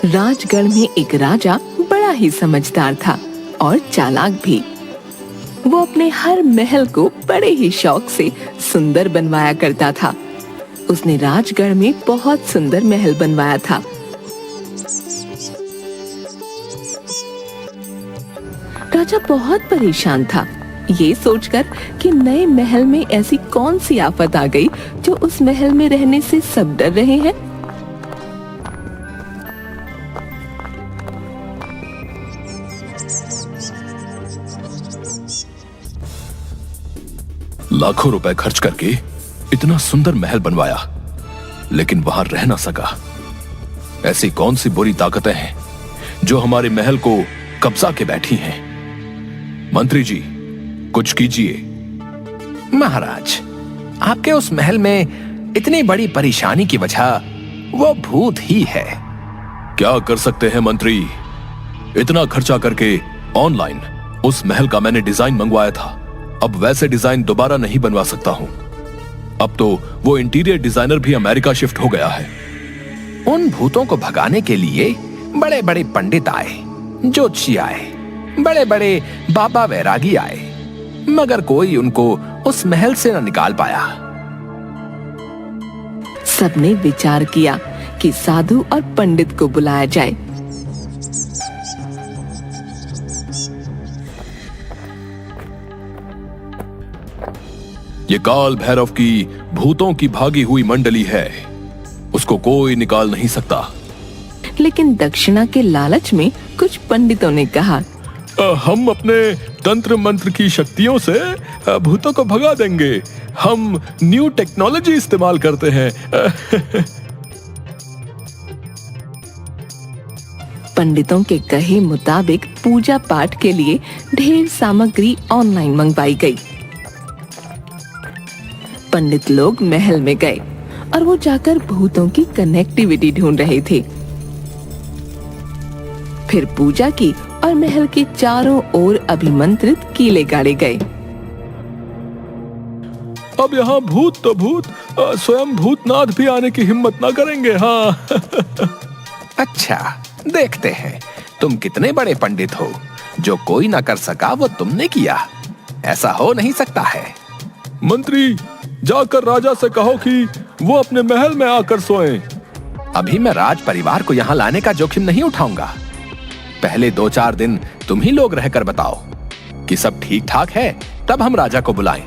राजगढ़ में एक राजा बड़ा ही समझदार था और चालाक भी। वो अपने हर महल को बड़े ही शौक से सुंदर बनवाया करता था। उसने राजगढ़ में बहुत सुंदर महल बनवाया था। राजा बहुत परेशान था, ये सोचकर कि नए महल में ऐसी कौन सी आफत आ गई जो उस महल में रहने से सब डर रहे हैं। लाखों रुपए खर्च करके इतना सुंदर महल बनवाया, लेकिन वहां रह ना सका। ऐसी कौन सी बुरी ताकतें हैं जो हमारे महल को कब्जा के बैठी हैं? मंत्री जी, कुछ कीजिए। महाराज, आपके उस महल में इतनी बड़ी परेशानी की वजह वो भूत ही है। क्या कर सकते हैं मंत्री? इतना खर्चा करके ऑनलाइन उस महल का मैंने डिजाइन मंगवाया था। अब वैसे डिजाइन दोबारा नहीं बनवा सकता हूं। अब तो वो इंटीरियर डिजाइनर भी अमेरिका शिफ्ट हो गया है। उन भूतों को भगाने के लिए बड़े बड़े पंडित आए, ज्योतिषी आए, बड़े बड़े बाबा वैरागी आए, मगर कोई उनको उस महल से न निकाल पाया। सबने विचार किया कि साधु और पंडित को बुलाया जाए। ये काल भैरव की भूतों की भागी हुई मंडली है, उसको कोई निकाल नहीं सकता। लेकिन दक्षिणा के लालच में कुछ पंडितों ने कहा, हम अपने तंत्र मंत्र की शक्तियों से भूतों को भगा देंगे। हम न्यू टेक्नोलॉजी इस्तेमाल करते हैं। पंडितों के कहे मुताबिक पूजा पाठ के लिए ढेर सामग्री ऑनलाइन मंगवाई गई। पंडित लोग महल में गए और वो जाकर भूतों की कनेक्टिविटी ढूंढ रहे थे। फिर पूजा की और महल के चारों ओर अभिमंत्रित कीले गाड़े गए। अब यहाँ भूत तो भूत, स्वयं भूतनाथ भी आने की हिम्मत ना करेंगे। हाँ। अच्छा, देखते हैं तुम कितने बड़े पंडित हो। जो कोई ना कर सका वो तुमने किया। ऐसा हो नहीं सकता है। मंत्री, जाकर राजा से कहो कि वो अपने महल में आकर सोएं। अभी मैं राज परिवार को यहाँ लाने का जोखिम नहीं उठाऊंगा। पहले 2-4 दिन तुम ही लोग रहकर बताओ कि सब ठीक ठाक है, तब हम राजा को बुलाएं।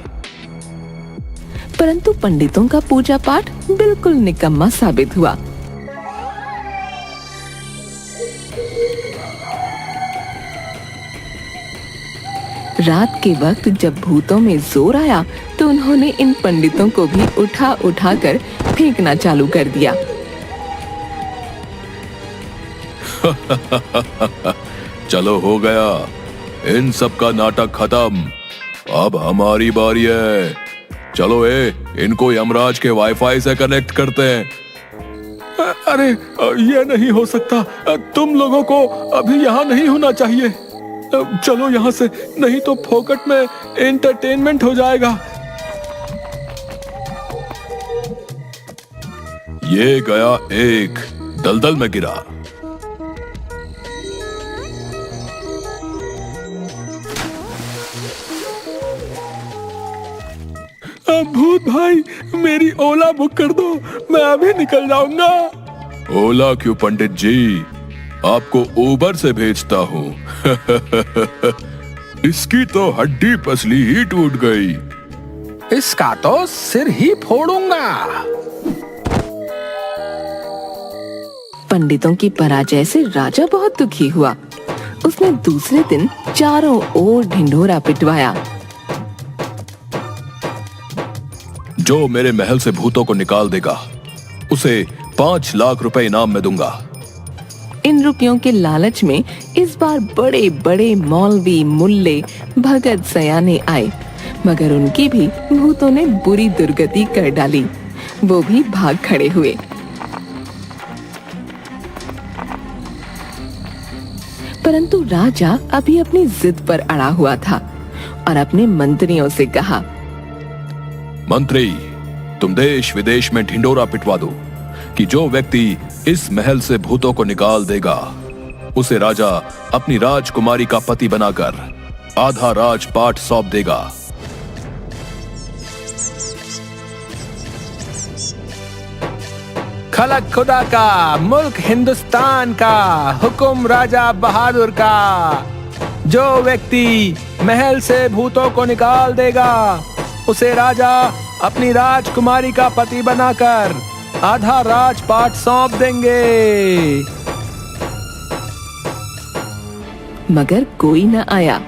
परंतु पंडितों का पूजा पाठ बिल्कुल निकम्मा साबित हुआ। रात के वक्त जब भूतों में जोर आया तो उन्होंने इन पंडितों को भी उठा उठा कर फेंकना चालू कर दिया। चलो, हो गया इन सब का नाटक खत्म। अब हमारी बारी है। चलो इनको यमराज के वाईफाई से कनेक्ट करते हैं। अरे ये नहीं हो सकता। तुम लोगों को अभी यहाँ नहीं होना चाहिए। चलो यहाँ से, नहीं तो फोकट में एंटरटेनमेंट हो जाएगा। ये गया एक, दलदल में गिरा। भूत भाई, मेरी ओला बुक कर दो, मैं अभी निकल जाऊंगा। ओला क्यों पंडित जी, आपको उबर से भेजता हूँ। इसकी तो हड्डी पसली ही टूट गई। इसका तो सिर ही फोड़ूंगा। पंडितों की पराजय से राजा बहुत दुखी हुआ। उसने दूसरे दिन चारों ओर ढिंढोरा पिटवाया। जो मेरे महल से भूतों को निकाल देगा, उसे 5 लाख रुपए इनाम में दूंगा। इन रुपयों के लालच में इस बार बड़े बड़े मौलवी, मुल्ले, भगत सयाने आए, मगर उनकी भी भूतों ने बुरी दुर्गति कर डाली। वो भी भाग खड़े हुए। परंतु राजा अभी अपनी जिद पर अड़ा हुआ था और अपने मंत्रियों से कहा, मंत्री, तुम देश विदेश में ढिंडोरा पिटवा दो, कि जो व्यक्ति इस महल से भूतों को निकाल देगा उसे राजा अपनी राजकुमारी का पति बनाकर आधा राजपाट सौंप देगा। खलक खुदा का, मुल्क हिंदुस्तान का, हुक्म राजा बहादुर का। जो व्यक्ति महल से भूतों को निकाल देगा उसे राजा अपनी राजकुमारी का पति बनाकर आधा राजपाट सौंप देंगे। मगर कोई न आया।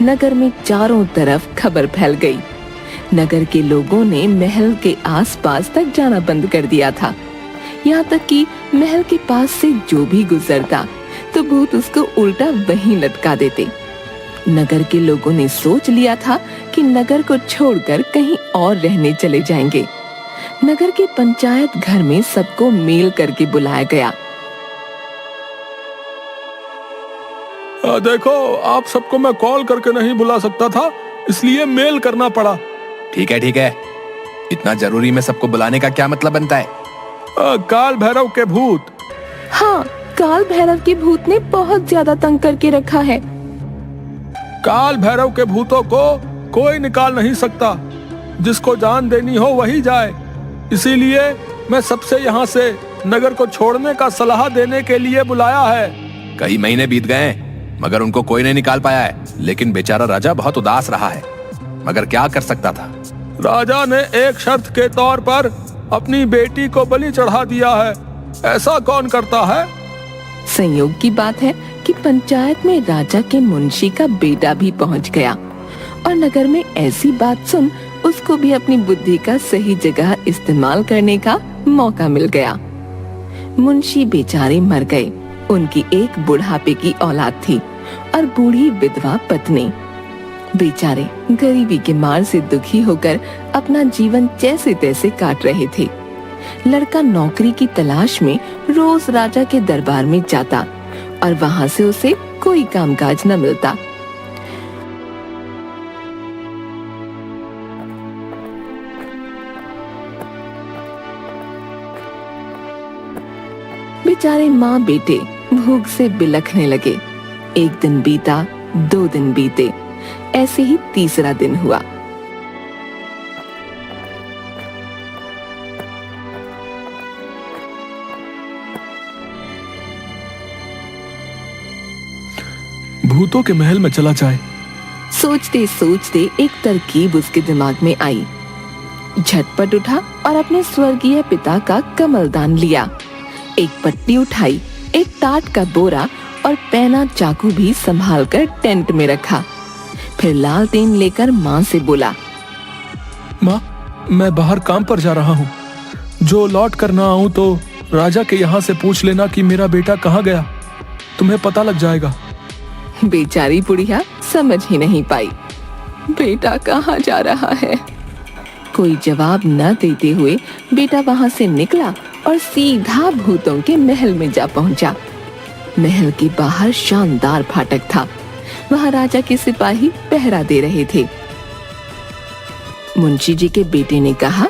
नगर में चारों तरफ खबर फैल गई। नगर के लोगों ने महल के आसपास तक जाना बंद कर दिया था। यहाँ तक कि महल के पास से जो भी गुजरता तो भूत उसको उल्टा वहीं लटका देते। नगर के लोगों ने सोच लिया था कि नगर को छोड़कर कहीं और रहने चले जाएंगे। नगर के पंचायत घर में सबको मेल करके बुलाया गया। देखो, आप सबको मैं कॉल करके नहीं बुला सकता था, इसलिए मेल करना पड़ा। ठीक है, इतना जरूरी में सबको बुलाने का क्या मतलब बनता है? काल भैरव के भूत। हाँ, काल भैरव के भूत ने बहुत ज्यादा तंग करके रखा है। काल भैरव के भूतों को कोई निकाल नहीं सकता। जिसको जान देनी हो वही जाए। इसीलिए मैं सबसे यहाँ से नगर को छोड़ने का सलाह देने के लिए बुलाया है। कई महीने बीत गए मगर उनको कोई नहीं निकाल पाया है। लेकिन बेचारा राजा बहुत उदास रहा है, मगर क्या कर सकता था? राजा ने एक शर्त के तौर पर अपनी बेटी को बलि चढ़ा दिया है। ऐसा कौन करता है? संयोग की बात है कि पंचायत में राजा के मुंशी का बेटा भी पहुंच गया और नगर में ऐसी बात सुन उसको भी अपनी बुद्धि का सही जगह इस्तेमाल करने का मौका मिल गया। मुंशी बेचारे मर गए। उनकी एक बुढ़ापे की औलाद थी और बूढ़ी विधवा पत्नी। बेचारे गरीबी के मार से दुखी होकर अपना जीवन जैसे तैसे काट रहे थे। लड़का नौकरी की तलाश में रोज राजा के दरबार में जाता और वहां से उसे कोई कामकाज न मिलता। बेचारे माँ बेटे भूख से बिलखने लगे। एक दिन बीता, 2 दिन बीते, ऐसे ही तीसरा दिन हुआ। भूतों के महल में चला जाए। सोचते सोचते एक तरकीब उसके दिमाग में आई। झटपट उठा और अपने स्वर्गीय पिता का कमलदान लिया। एक पट्टी उठाई, एक टाट का बोरा और पैना चाकू भी संभाल कर टेंट में रखा। फिर लालटेन लेकर माँ से बोला, माँ, मैं बाहर काम पर जा रहा हूँ। जो लौट कर ना आऊँ तो राजा के यहाँ से पूछ लेना कि मेरा बेटा कहाँ गया। तुम्हें पता लग जाएगा। बेचारी बुढ़िया समझ ही नहीं पाई, बेटा कहाँ जा रहा है। कोई जवाब न देते हुए बेटा वहां से निकला और सीधा भूतों के महल में जा पहुंचा। महल के बाहर शानदार फाटक था। वहां राजा के सिपाही पहरा दे रहे थे। मुंशी जी के बेटे ने कहा,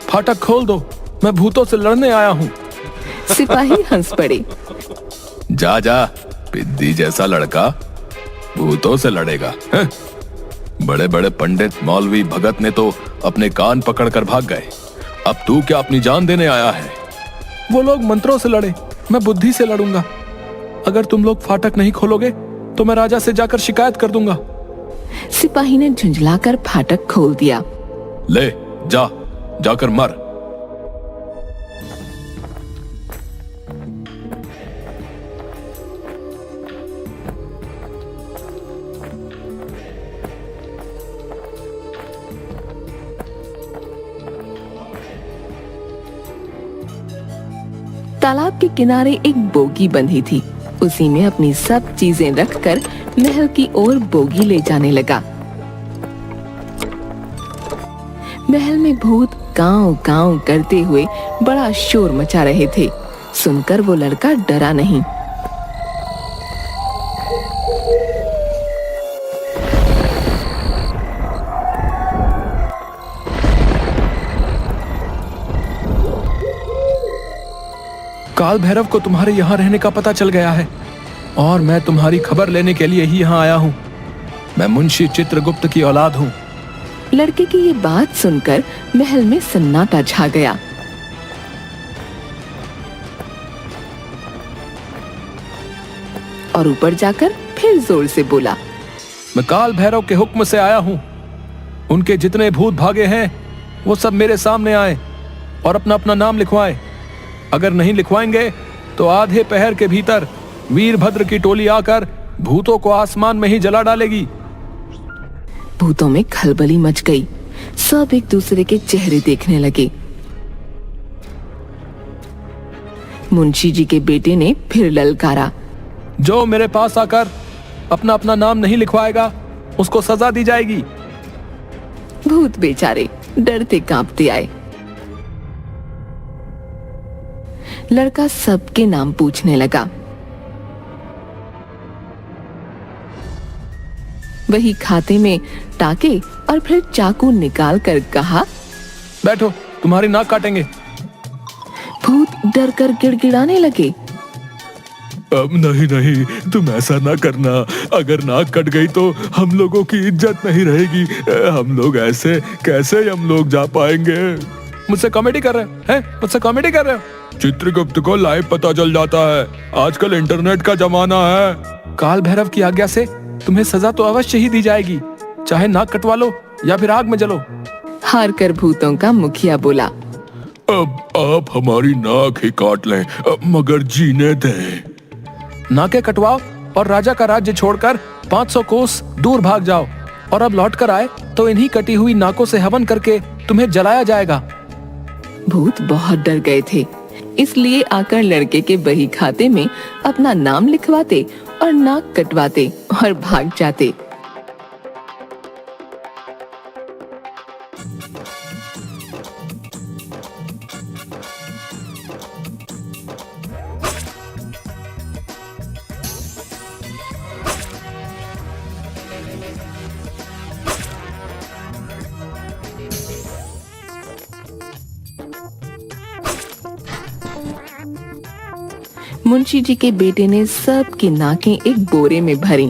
फाटक खोल दो, मैं भूतों से लड़ने आया हूँ। सिपाही हंस पड़े। जा जा, पिद्दी जैसा लड़का भूतों से लड़ेगा। बड़े बड़े पंडित, मौलवी, भगत ने तो अपने कान पकड़कर भाग गए। अब तू क्या अपनी जान देने आया है? वो लोग मंत्रों से लड़े, मैं बुद्धि से लड़ूंगा। अगर तुम लोग फाटक नहीं खोलोगे तो मैं राजा से जाकर शिकायत कर दूंगा। सिपाही ने झुंझलाकर फाटक खोल दिया। ले जा, जाकर मर। तालाब के किनारे एक बोगी बंधी थी। उसी में अपनी सब चीजें रखकर महल की ओर बोगी ले जाने लगा। महल में भूत कांव कांव करते हुए बड़ा शोर मचा रहे थे। सुनकर वो लड़का डरा नहीं। काल भैरव को तुम्हारे यहाँ रहने का पता चल गया है और मैं तुम्हारी खबर लेने के लिए ही यहाँ आया हूँ। मैं मुंशी चित्रगुप्त की औलाद हूँ। लड़के की ये बात सुनकर महल में सन्नाटा छा गया। और ऊपर जाकर फिर जोर से बोला, मैं काल भैरव के हुक्म से आया हूँ। उनके जितने भूत भागे हैं वो सब मेरे सामने आए और अपना अपना नाम लिखवाएं। अगर नहीं लिखवाएंगे तो आधे पहर के भीतर वीरभद्र की टोली आकर भूतों को आसमान में ही जला डालेगी। भूतों में खलबली मच गई। सब एक दूसरे के चेहरे देखने लगे। मुंशी जी के बेटे ने फिर ललकारा, जो मेरे पास आकर अपना अपना नाम नहीं लिखवाएगा उसको सजा दी जाएगी। भूत बेचारे डरते कांपते आए। लड़का सबके नाम पूछने लगा। वही खाते में टाके और फिर चाकू निकाल कर कहा, बैठो, तुम्हारी नाक काटेंगे। भूत डर कर गिड़गिड़ाने लगे। अब नहीं नहीं, तुम ऐसा ना करना। अगर नाक कट गई तो हम लोगों की इज्जत नहीं रहेगी। हम लोग ऐसे कैसे हम लोग जा पाएंगे? मुझसे कॉमेडी कर रहे हैं? मुझसे कॉमेडी कर रहे हो? चित्रगुप्त को लाइव पता चल जाता है। आजकल इंटरनेट का जमाना है। काल भैरव की आज्ञा से तुम्हें सजा तो अवश्य ही दी जाएगी, चाहे नाक कटवा लो या फिर आग में जलो। हार कर भूतों का मुखिया बोला, अब आप हमारी नाक ही काट लें, मगर जीने दें। नाकें कटवाओ और राजा का राज्य छोड़कर 500 कोस दूर भाग जाओ, और अब लौट कर आए तो इन्हीं कटी हुई नाकों से हवन करके तुम्हें जलाया जाएगा। भूत बहुत डर गए थे, इसलिए आकर लड़के के बही खाते में अपना नाम लिखवाते और नाक कटवाते और भाग जाते। मुंशी जी के बेटे ने सबकी नाकें एक बोरे में भरी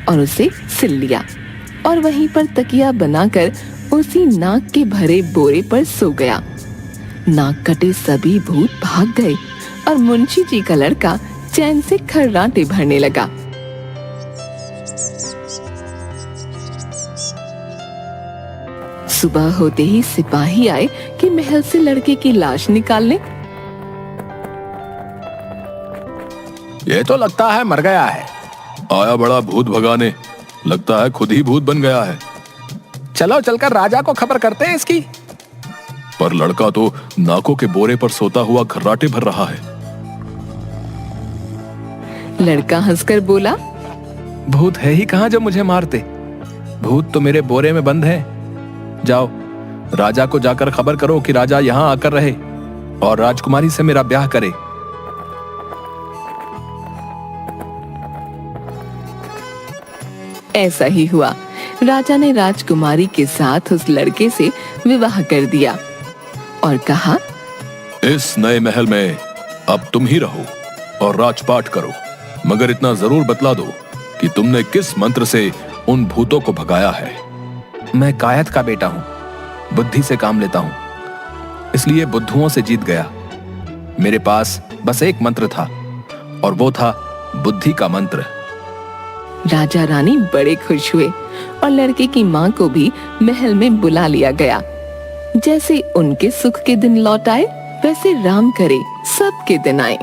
और उसे सिल लिया और वहीं पर तकिया बनाकर उसी नाक के भरे बोरे पर सो गया। नाक कटे सभी भूत भाग गए और मुंशी जी का लड़का चैन से खर्राटे भरने लगा। सुबह होते ही सिपाही आए कि महल से लड़के की लाश निकालने। ये तो लगता है मर गया है। आया बड़ा भूत भगाने, लगता है खुद ही भूत बन गया है। चलो चलकर राजा को खबर करते हैं इसकी। पर लड़का तो नाकों के बोरे पर सोता हुआ खर्राटे भर रहा है। लड़का हंसकर बोला, भूत है ही कहाँ जो मुझे मारते। भूत तो मेरे बोरे में बंद है। जाओ, राजा को जाकर खबर करो कि राजा यहाँ आकर रहे और राजकुमारी से मेरा ब्याह करे। ऐसा ही हुआ। राजा ने राजकुमारी के साथ उस लड़के से विवाह कर दिया और कहा, इस नए महल में अब तुम ही रहो और राजपाट करो, मगर इतना जरूर बतला दो कि तुमने किस मंत्र से उन भूतों को भगाया है। मैं कायत का बेटा हूँ, बुद्धि से काम लेता हूँ, इसलिए बुद्धुओं से जीत गया। मेरे पास बस एक मंत्र था और वो था बुद्धि का मंत्र। राजा रानी बड़े खुश हुए और लड़के की माँ को भी महल में बुला लिया गया। जैसे उनके सुख के दिन लौट आए, वैसे राम करे सबके दिन आए।